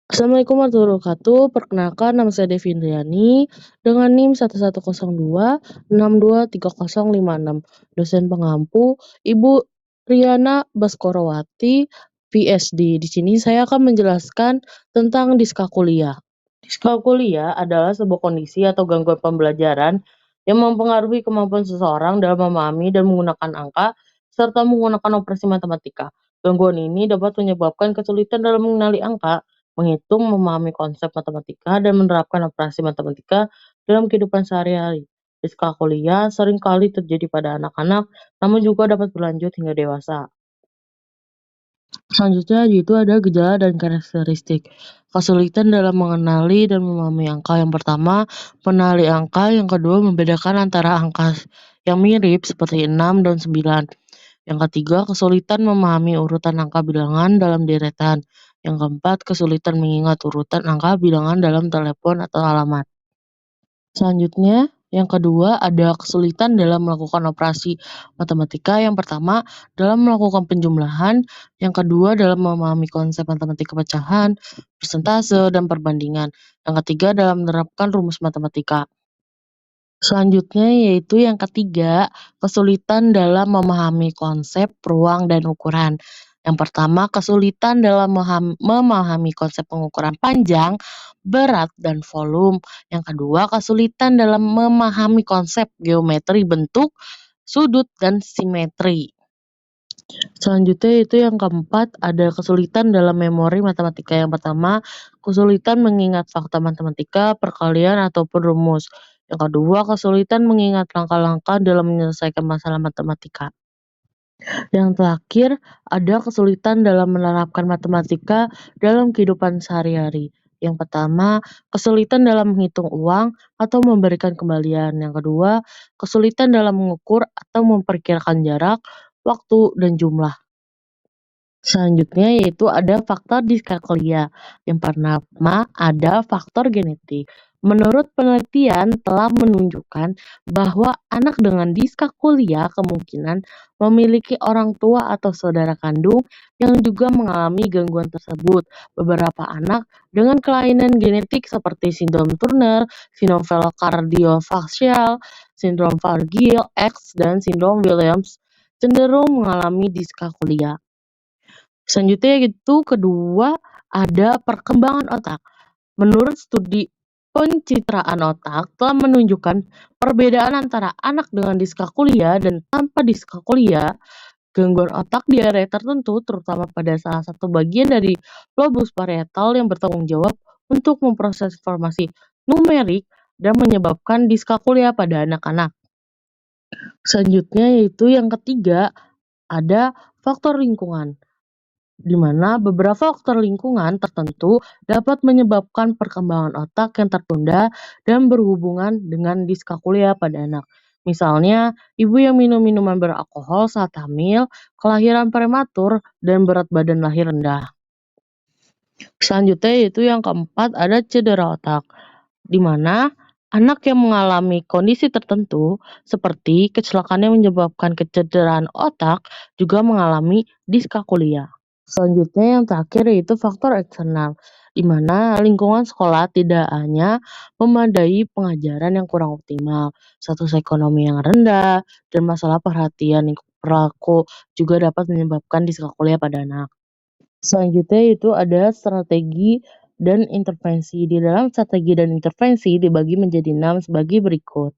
Assalamualaikum warahmatullahi wabarakatuh. Perkenalkan nama saya Devindriani dengan NIM 1102623056. Dosen pengampu Ibu Riana Baskorowati, PhD. Di sini saya akan menjelaskan tentang diskalkulia. Diskalkulia adalah sebuah kondisi atau gangguan pembelajaran yang mempengaruhi kemampuan seseorang dalam memahami dan menggunakan angka serta menggunakan operasi matematika. Gangguan ini dapat menyebabkan kesulitan dalam mengenali angka, menghitung, memahami konsep matematika, dan menerapkan operasi matematika dalam kehidupan sehari-hari. Diskalkulia seringkali terjadi pada anak-anak, namun juga dapat berlanjut hingga dewasa. Selanjutnya yaitu ada gejala dan karakteristik. Kesulitan dalam mengenali dan memahami angka. Yang pertama, mengenali angka. Yang kedua, membedakan antara angka yang mirip seperti 6 dan 9. Yang ketiga, kesulitan memahami urutan angka bilangan dalam deretan. Yang keempat, kesulitan mengingat urutan angka bilangan dalam telepon atau alamat. Selanjutnya, yang kedua ada kesulitan dalam melakukan operasi matematika. Yang pertama, dalam melakukan penjumlahan. Yang kedua, dalam memahami konsep matematika pecahan, persentase, dan perbandingan. Yang ketiga, dalam menerapkan rumus matematika. Selanjutnya yaitu yang ketiga, kesulitan dalam memahami konsep, ruang, dan ukuran. Yang pertama, kesulitan dalam memahami konsep pengukuran panjang, berat, dan volume. Yang kedua, kesulitan dalam memahami konsep geometri bentuk, sudut, dan simetri. Selanjutnya itu yang keempat, ada kesulitan dalam memori matematika. Yang pertama, kesulitan mengingat fakta matematika, perkalian, ataupun rumus. Yang kedua, kesulitan mengingat langkah-langkah dalam menyelesaikan masalah matematika. Yang terakhir, ada kesulitan dalam menerapkan matematika dalam kehidupan sehari-hari. Yang pertama, kesulitan dalam menghitung uang atau memberikan kembalian. Yang kedua, kesulitan dalam mengukur atau memperkirakan jarak, waktu, dan jumlah. Selanjutnya yaitu ada faktor diskalkulia. Yang pertama ada faktor genetik. Menurut penelitian telah menunjukkan bahwa anak dengan diskalkulia kemungkinan memiliki orang tua atau saudara kandung yang juga mengalami gangguan tersebut. Beberapa anak dengan kelainan genetik seperti sindrom Turner, sindrom cardiofacial, sindrom Fargill X, dan sindrom Williams cenderung mengalami diskalkulia. Selanjutnya itu kedua, ada perkembangan otak. Menurut studi pencitraan otak telah menunjukkan perbedaan antara anak dengan diskalkulia dan tanpa diskalkulia. Gangguan otak di area tertentu, terutama pada salah satu bagian dari lobus parietal yang bertanggung jawab untuk memproses informasi numerik dan menyebabkan diskalkulia pada anak-anak. Selanjutnya yaitu yang ketiga, ada faktor lingkungan, di mana beberapa faktor lingkungan tertentu dapat menyebabkan perkembangan otak yang tertunda dan berhubungan dengan diskalkulia pada anak. Misalnya, ibu yang minum minuman beralkohol saat hamil, kelahiran prematur, dan berat badan lahir rendah. Selanjutnya yaitu yang keempat ada cedera otak, di mana anak yang mengalami kondisi tertentu seperti kecelakaan yang menyebabkan kecederaan otak juga mengalami diskalkulia. Selanjutnya yang terakhir yaitu faktor eksternal, di mana lingkungan sekolah tidak hanya memadai pengajaran yang kurang optimal, status ekonomi yang rendah, dan masalah perhatian perilaku juga dapat menyebabkan diskalkulia pada anak. Selanjutnya itu ada strategi dan intervensi. Di dalam strategi dan intervensi dibagi menjadi 6 sebagai berikut.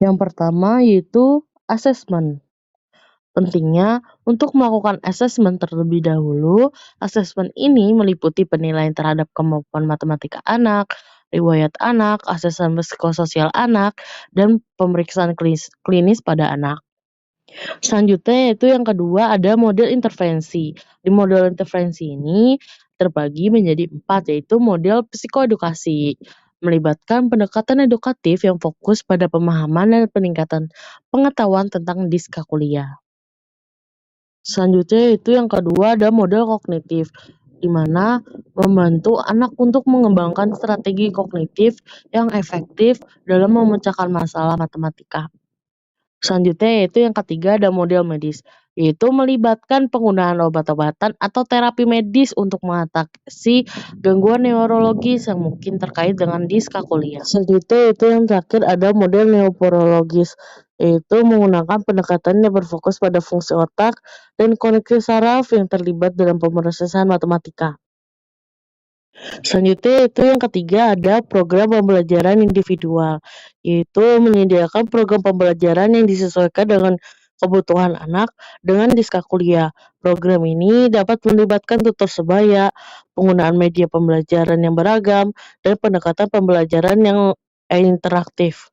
Yang pertama yaitu asesmen. Pentingnya untuk melakukan asesmen terlebih dahulu. Asesmen ini meliputi penilaian terhadap kemampuan matematika anak, riwayat anak, asesmen psikososial anak, dan pemeriksaan klinis pada anak. Selanjutnya yaitu yang kedua ada model intervensi. Di model intervensi ini terbagi menjadi 4, yaitu model psikoedukasi, melibatkan pendekatan edukatif yang fokus pada pemahaman dan peningkatan pengetahuan tentang diskalkulia. Selanjutnya itu yang kedua ada model kognitif, di mana membantu anak untuk mengembangkan strategi kognitif yang efektif dalam memecahkan masalah matematika. Selanjutnya yaitu yang ketiga ada model medis, yaitu melibatkan penggunaan obat-obatan atau terapi medis untuk mengatasi gangguan neurologis yang mungkin terkait dengan diskalkulia. Selanjutnya itu yang terakhir ada model neurologis, yaitu menggunakan pendekatan yang berfokus pada fungsi otak dan koneksi saraf yang terlibat dalam pemrosesan matematika. Selanjutnya itu yang ketiga ada program pembelajaran individual, yaitu menyediakan program pembelajaran yang disesuaikan dengan kebutuhan anak dengan diskalkulia. Program ini dapat melibatkan tutor sebaya, penggunaan media pembelajaran yang beragam, dan pendekatan pembelajaran yang interaktif.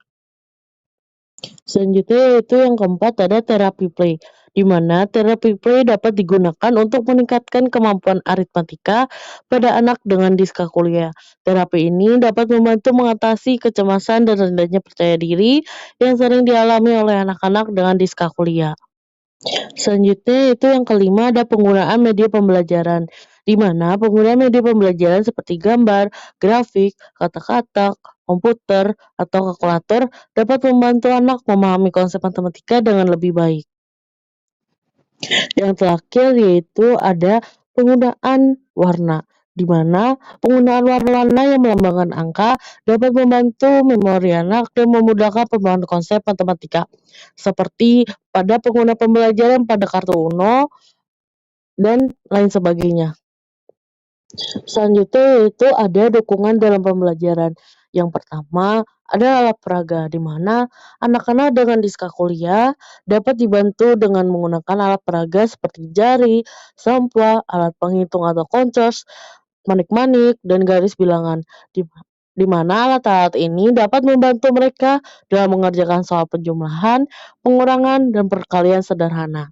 Selanjutnya yaitu yang keempat ada terapi play, di mana terapi play dapat digunakan untuk meningkatkan kemampuan aritmatika pada anak dengan diskalkulia. Terapi ini dapat membantu mengatasi kecemasan dan rendahnya percaya diri yang sering dialami oleh anak-anak dengan diskalkulia. Selanjutnya itu yang kelima ada penggunaan media pembelajaran, di mana penggunaan media pembelajaran seperti gambar, grafik, kata-kata, komputer, atau kalkulator dapat membantu anak memahami konsep matematika dengan lebih baik. Yang terakhir yaitu ada penggunaan warna, di mana penggunaan warna-warna yang melambangkan angka dapat membantu memori anak dan memudahkan pemahaman konsep matematika, seperti pada pengguna pembelajaran pada kartu Uno dan lain sebagainya. Selanjutnya yaitu ada dukungan dalam pembelajaran. Yang pertama ada alat peraga, di mana anak-anak dengan diskalkulia dapat dibantu dengan menggunakan alat peraga seperti jari, sampah, alat penghitung atau koncos, manik-manik, dan garis bilangan, di mana alat-alat ini dapat membantu mereka dalam mengerjakan soal penjumlahan, pengurangan, dan perkalian sederhana.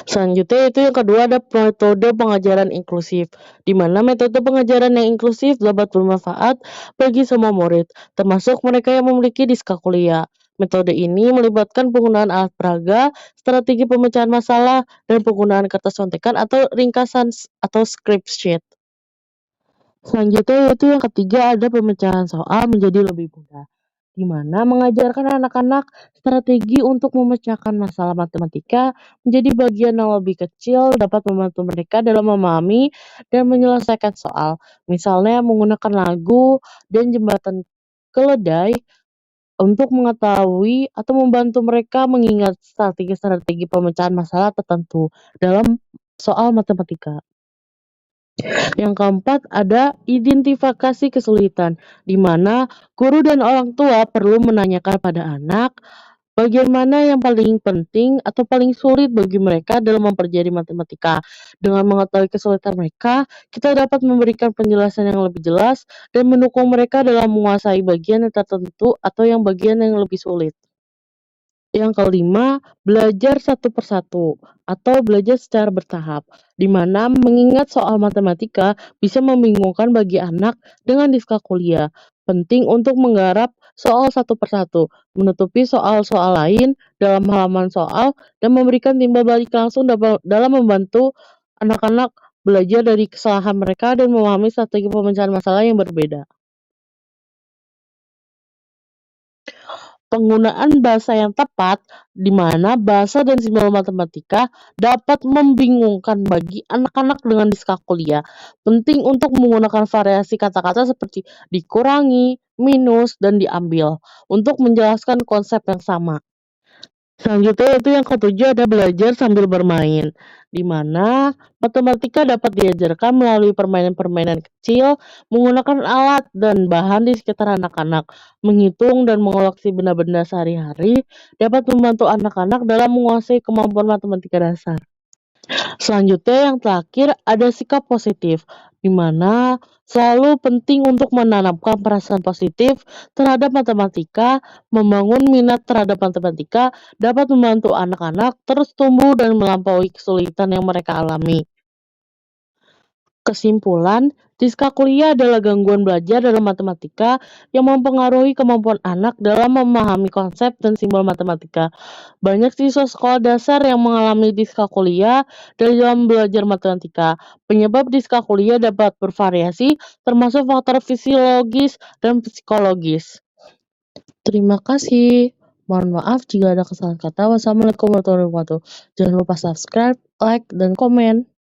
Selanjutnya itu yang kedua ada metode pengajaran inklusif, di mana metode pengajaran yang inklusif dapat bermanfaat bagi semua murid, termasuk mereka yang memiliki diskalkulia. Metode ini melibatkan penggunaan alat peraga, strategi pemecahan masalah, dan penggunaan kertas contekan atau ringkasan atau script sheet. Selanjutnya yaitu yang ketiga ada pemecahan soal menjadi lebih mudah, di mana mengajarkan anak-anak strategi untuk memecahkan masalah matematika menjadi bagian yang lebih kecil dapat membantu mereka dalam memahami dan menyelesaikan soal. Misalnya menggunakan lagu dan jembatan keledai untuk mengetahui atau membantu mereka mengingat strategi-strategi pemecahan masalah tertentu dalam soal matematika. Yang keempat ada identifikasi kesulitan, di mana guru dan orang tua perlu menanyakan pada anak bagian mana yang paling penting atau paling sulit bagi mereka dalam mempelajari matematika. Dengan mengetahui kesulitan mereka, kita dapat memberikan penjelasan yang lebih jelas dan mendukung mereka dalam menguasai bagian yang tertentu atau yang bagian yang lebih sulit. Yang kelima, belajar satu persatu atau belajar secara bertahap, di mana mengingat soal matematika bisa membingungkan bagi anak dengan diskalkulia. Penting untuk menggarap soal satu persatu, menutupi soal-soal lain dalam halaman soal, dan memberikan timbal balik langsung dalam membantu anak-anak belajar dari kesalahan mereka dan memahami strategi pemecahan masalah yang berbeda. Penggunaan bahasa yang tepat, di mana bahasa dan simbol matematika dapat membingungkan bagi anak-anak dengan diskalkulia. Penting untuk menggunakan variasi kata-kata seperti dikurangi, minus, dan diambil untuk menjelaskan konsep yang sama. Selanjutnya itu yang ketujuh ada belajar sambil bermain, di mana matematika dapat diajarkan melalui permainan-permainan kecil, menggunakan alat dan bahan di sekitar anak-anak. Menghitung dan mengoleksi benda-benda sehari-hari dapat membantu anak-anak dalam menguasai kemampuan matematika dasar. Selanjutnya yang terakhir ada sikap positif, di mana selalu penting untuk menanamkan perasaan positif terhadap matematika, membangun minat terhadap matematika dapat membantu anak-anak terus tumbuh dan melampaui kesulitan yang mereka alami. Kesimpulan, diskalkulia adalah gangguan belajar dalam matematika yang mempengaruhi kemampuan anak dalam memahami konsep dan simbol matematika. Banyak siswa sekolah dasar yang mengalami diskalkulia dalam belajar matematika. Penyebab diskalkulia dapat bervariasi, termasuk faktor fisiologis dan psikologis. Terima kasih. Mohon maaf jika ada kesalahan kata. Wassalamualaikum warahmatullahi wabarakatuh. Jangan lupa subscribe, like, dan komen.